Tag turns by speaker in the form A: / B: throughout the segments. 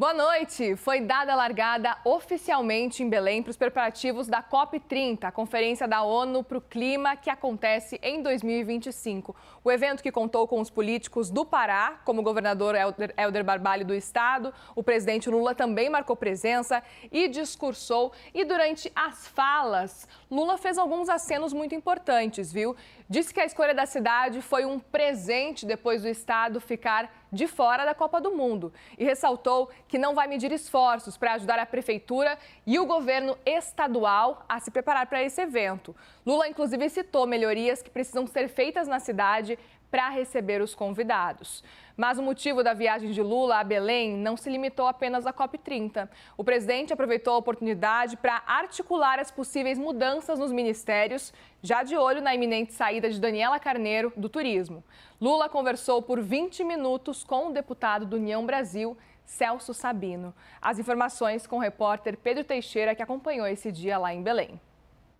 A: Boa noite! Foi dada a largada oficialmente em Belém para os preparativos da COP30, a Conferência da ONU para o Clima, que acontece em 2025. O evento, que contou com os políticos do Pará, como o governador Helder Barbalho do estado, o presidente Lula também marcou presença e discursou. E durante as falas, Lula fez alguns acenos muito importantes, viu? Disse que a escolha da cidade foi um presente depois do estado ficar de fora da Copa do Mundo e ressaltou que não vai medir esforços para ajudar a prefeitura e o governo estadual a se preparar para esse evento. Lula, inclusive, citou melhorias que precisam ser feitas na cidade para receber os convidados. Mas o motivo da viagem de Lula a Belém não se limitou apenas à COP30. O presidente aproveitou a oportunidade para articular as possíveis mudanças nos ministérios, já de olho na iminente saída de Daniela Carneiro do Turismo. Lula conversou por 20 minutos com o deputado do União Brasil, Celso Sabino. As informações com o repórter Pedro Teixeira, que acompanhou esse dia lá em Belém.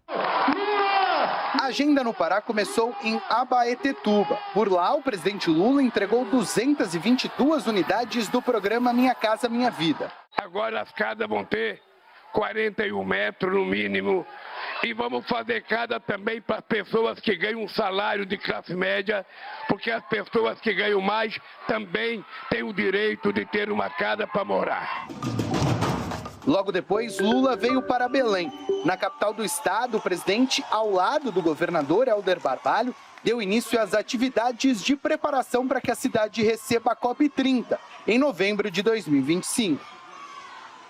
B: A agenda no Pará começou em Abaetetuba. Por lá, o presidente Lula entregou 222 unidades do programa Minha Casa Minha Vida.
C: Agora as casas vão ter 41 metros no mínimo e vamos fazer casa também para as pessoas que ganham um salário de classe média, porque as pessoas que ganham mais também têm o direito de ter uma casa para morar.
B: Logo depois, Lula veio para Belém. Na capital do estado, o presidente, ao lado do governador Helder Barbalho, deu início às atividades de preparação para que a cidade receba a COP30, em novembro de 2025.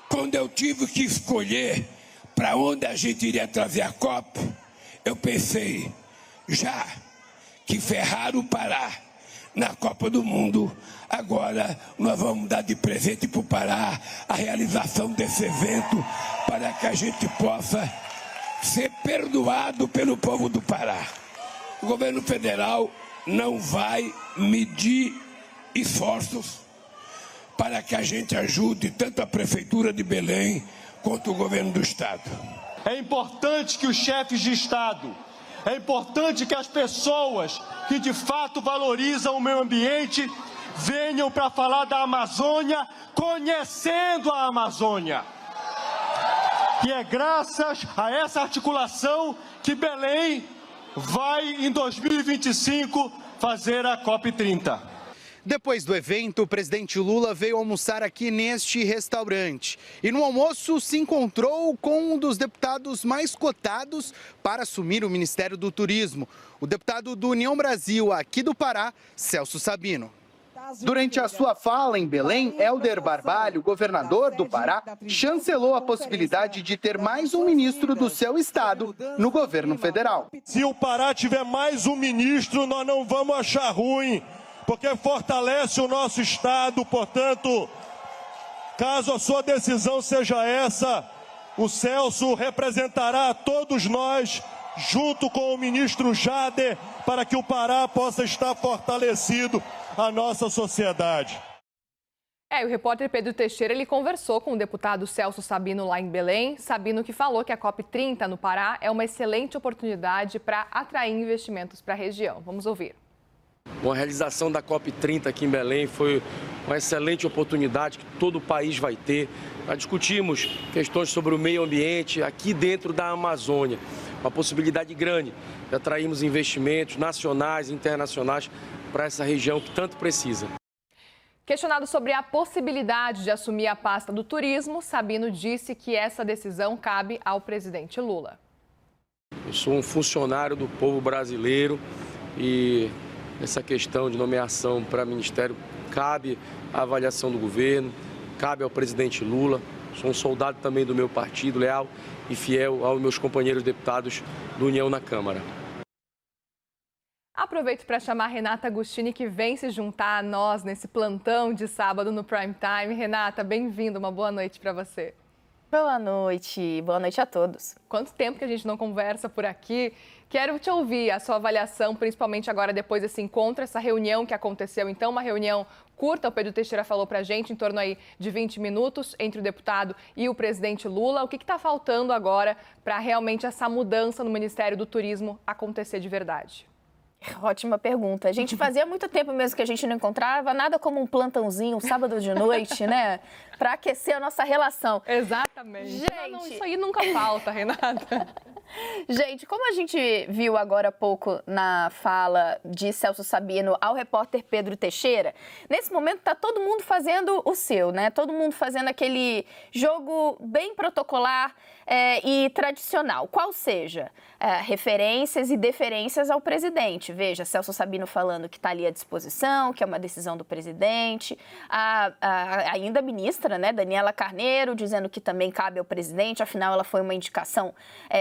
C: Quando eu tive que escolher para onde a gente iria trazer a COP, eu pensei, já que ferraram o Pará na Copa do Mundo, agora nós vamos dar de presente para o Pará a realização desse evento para que a gente possa ser perdoado pelo povo do Pará. O governo federal não vai medir esforços para que a gente ajude tanto a Prefeitura de Belém quanto o governo do estado.
D: É importante que os chefes de estado, é importante que as pessoas que de fato valorizam o meio ambiente venham para falar da Amazônia, conhecendo a Amazônia. E é graças a essa articulação que Belém vai, em 2025, fazer a COP30.
B: Depois do evento, o presidente Lula veio almoçar aqui neste restaurante. E no almoço se encontrou com um dos deputados mais cotados para assumir o Ministério do Turismo, o deputado do União Brasil, aqui do Pará, Celso Sabino. Durante a sua fala em Belém, Helder Barbalho, governador do Pará, chancelou a possibilidade de ter mais um ministro do seu estado no governo federal.
D: Se o Pará tiver mais um ministro, nós não vamos achar ruim, porque fortalece o nosso estado. Portanto, caso a sua decisão seja essa, o Celso representará a todos nós, junto com o ministro Jader, para que o Pará possa estar fortalecido a nossa sociedade.
A: O repórter Pedro Teixeira, ele conversou com o deputado Celso Sabino lá em Belém. Sabino que falou que a COP30 no Pará é uma excelente oportunidade para atrair investimentos para a região. Vamos ouvir.
E: A realização da COP30 aqui em Belém foi uma excelente oportunidade que todo o país vai ter para discutirmos questões sobre o meio ambiente aqui dentro da Amazônia. Uma possibilidade grande de atrairmos investimentos nacionais e internacionais para essa região que tanto precisa.
A: Questionado sobre a possibilidade de assumir a pasta do turismo, Sabino disse que essa decisão cabe ao presidente Lula.
E: Eu sou um funcionário do povo brasileiro e essa questão de nomeação para ministério cabe à avaliação do governo, cabe ao presidente Lula. Sou um soldado também do meu partido, leal e fiel aos meus companheiros deputados do União na Câmara.
A: Aproveito para chamar a Renata Agostini, que vem se juntar a nós nesse plantão de sábado no Prime Time. Renata, bem-vinda, uma boa noite para você.
F: Boa noite a todos.
A: Quanto tempo que a gente não conversa por aqui. Quero te ouvir a sua avaliação, principalmente agora depois desse encontro, essa reunião que aconteceu. Então, uma reunião curta, o Pedro Teixeira falou para a gente, em torno aí de 20 minutos, entre o deputado e o presidente Lula. O que está faltando agora para realmente essa mudança no Ministério do Turismo acontecer de verdade?
F: Ótima pergunta. A gente fazia muito tempo mesmo que a gente não encontrava, nada como um plantãozinho, um sábado de noite, né? Para aquecer a nossa relação.
A: Exatamente.
F: Gente,
A: isso aí nunca falta, Renata.
F: Gente, como a gente viu agora há pouco na fala de Celso Sabino ao repórter Pedro Teixeira, nesse momento está todo mundo fazendo o seu, né? Todo mundo fazendo aquele jogo bem protocolar e tradicional, qual seja, referências e deferências ao presidente. Veja, Celso Sabino falando que está ali à disposição, que é uma decisão do presidente, ainda a ministra, né, Daniela Carneiro, dizendo que também cabe ao presidente, afinal ela foi uma indicação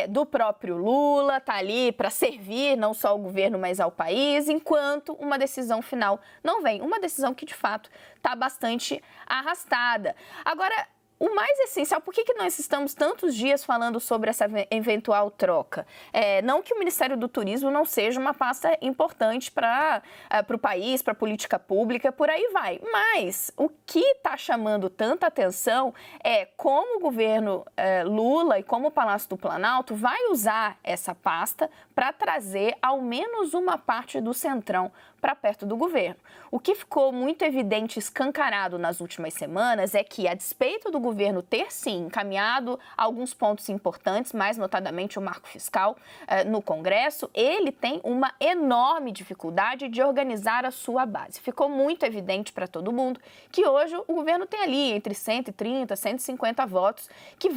F: do próprio Lula, está ali para servir não só ao governo, mas ao país, enquanto uma decisão final não vem. Uma decisão que, de fato, está bastante arrastada. Agora, o mais essencial, por que nós estamos tantos dias falando sobre essa eventual troca? Não que o Ministério do Turismo não seja uma pasta importante para o país, para a política pública, por aí vai. Mas o que está chamando tanta atenção é como o governo Lula e como o Palácio do Planalto vai usar essa pasta para trazer ao menos uma parte do Centrão para perto do governo. O que ficou muito evidente, escancarado nas últimas semanas, é que, a despeito do governo ter, sim, encaminhado alguns pontos importantes, mais notadamente o marco fiscal no Congresso, ele tem uma enorme dificuldade de organizar a sua base. Ficou muito evidente para todo mundo que hoje o governo tem ali entre 130 e 150 votos que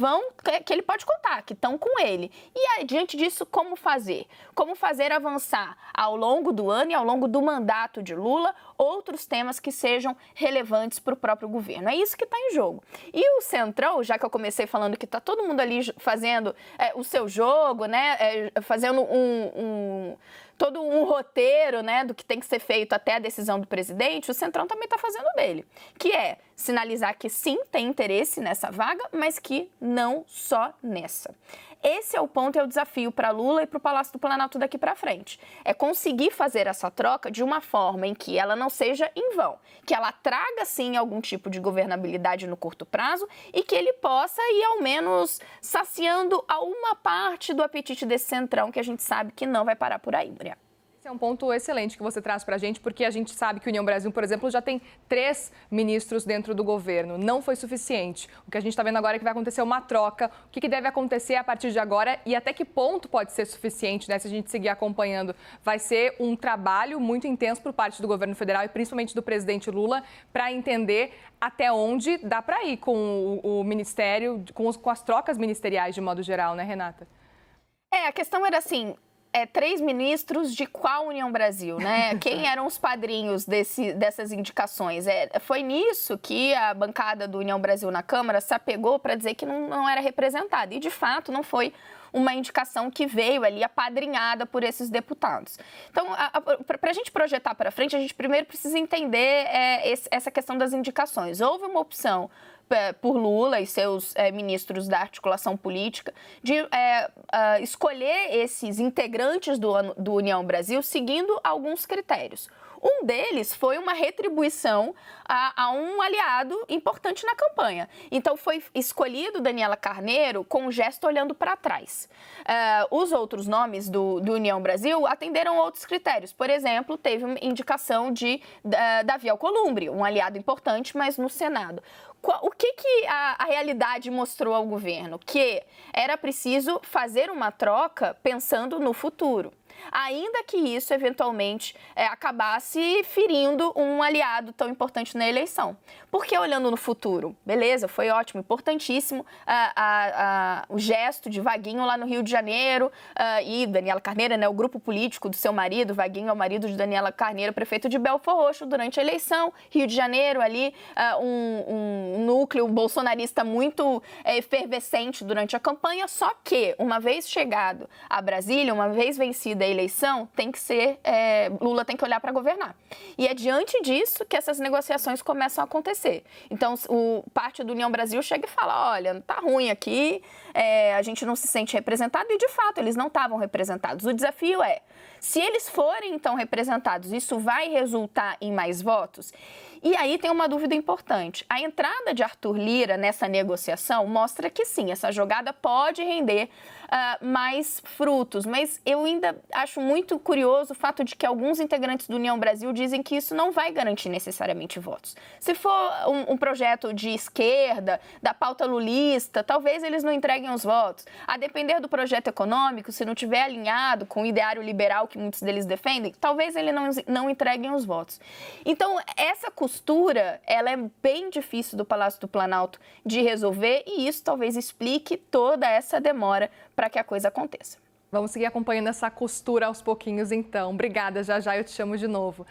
F: ele pode contar, que estão com ele. E, diante disso, como fazer? Como fazer avançar ao longo do ano e ao longo do mandato de Lula outros temas que sejam relevantes para o próprio governo. É isso que está em jogo. E o Centrão, já que eu comecei falando que está todo mundo ali fazendo o seu jogo, né, fazendo todo um roteiro, né, do que tem que ser feito até a decisão do presidente, o Centrão também está fazendo dele, que é sinalizar que sim, tem interesse nessa vaga, mas que não só nessa. Esse é o ponto e é o desafio para Lula e para o Palácio do Planalto daqui para frente. É conseguir fazer essa troca de uma forma em que ela não seja em vão, que ela traga, sim, algum tipo de governabilidade no curto prazo e que ele possa ir, ao menos, saciando a uma parte do apetite desse Centrão, que a gente sabe que não vai parar por aí, Maria.
A: Esse é um ponto excelente que você traz para a gente, porque a gente sabe que o União Brasil, por exemplo, já tem 3 ministros dentro do governo. Não foi suficiente. O que a gente está vendo agora é que vai acontecer uma troca. O que deve acontecer a partir de agora e até que ponto pode ser suficiente, né, se a gente seguir acompanhando? Vai ser um trabalho muito intenso por parte do governo federal e principalmente do presidente Lula para entender até onde dá para ir com o ministério, com as trocas ministeriais de modo geral, né, Renata?
F: A questão era assim... 3 ministros de qual União Brasil, né? Quem eram os padrinhos dessas indicações? Foi nisso que a bancada do União Brasil na Câmara se apegou para dizer que não era representada. E, de fato, não foi uma indicação que veio ali apadrinhada por esses deputados. Então, para a gente projetar para frente, a gente primeiro precisa entender essa questão das indicações. Houve uma opção por Lula e seus ministros da articulação política de escolher esses integrantes do União Brasil seguindo alguns critérios. Um deles foi uma retribuição a um aliado importante na campanha. Então, foi escolhido Daniela Carneiro com um gesto olhando para trás. Os outros nomes do União Brasil atenderam outros critérios. Por exemplo, teve uma indicação de Davi Alcolumbre, um aliado importante, mas no Senado. O que a realidade mostrou ao governo? Que era preciso fazer uma troca pensando no futuro. Ainda que isso, eventualmente, acabasse ferindo um aliado tão importante na eleição. Porque, olhando no futuro, beleza, foi ótimo, importantíssimo o gesto de Vaguinho lá no Rio de Janeiro e Daniela Carneiro, né, o grupo político do seu marido, Vaguinho é o marido de Daniela Carneiro, prefeito de Belford Roxo, durante a eleição, Rio de Janeiro, ali, um núcleo bolsonarista muito efervescente durante a campanha, só que, uma vez chegado a Brasília, uma vez vencida a eleição, tem que ser, Lula tem que olhar para governar. E é diante disso que essas negociações começam a acontecer. Então, parte do União Brasil chega e fala, olha, tá ruim aqui, a gente não se sente representado, e de fato eles não estavam representados. O desafio é, Se eles forem, então, representados, isso vai resultar em mais votos? E aí tem uma dúvida importante. A entrada de Arthur Lira nessa negociação mostra que sim, essa jogada pode render mais frutos, mas eu ainda acho muito curioso o fato de que alguns integrantes do União Brasil dizem que isso não vai garantir necessariamente votos. Se for um projeto de esquerda, da pauta lulista, talvez eles não entreguem os votos. A depender do projeto econômico, se não tiver alinhado com o ideário liberal que muitos deles defendem, talvez eles não entreguem os votos. Então, essa costura, ela é bem difícil do Palácio do Planalto de resolver e isso talvez explique toda essa demora para que a coisa aconteça.
A: Vamos seguir acompanhando essa costura aos pouquinhos, então. Obrigada, já eu te chamo de novo.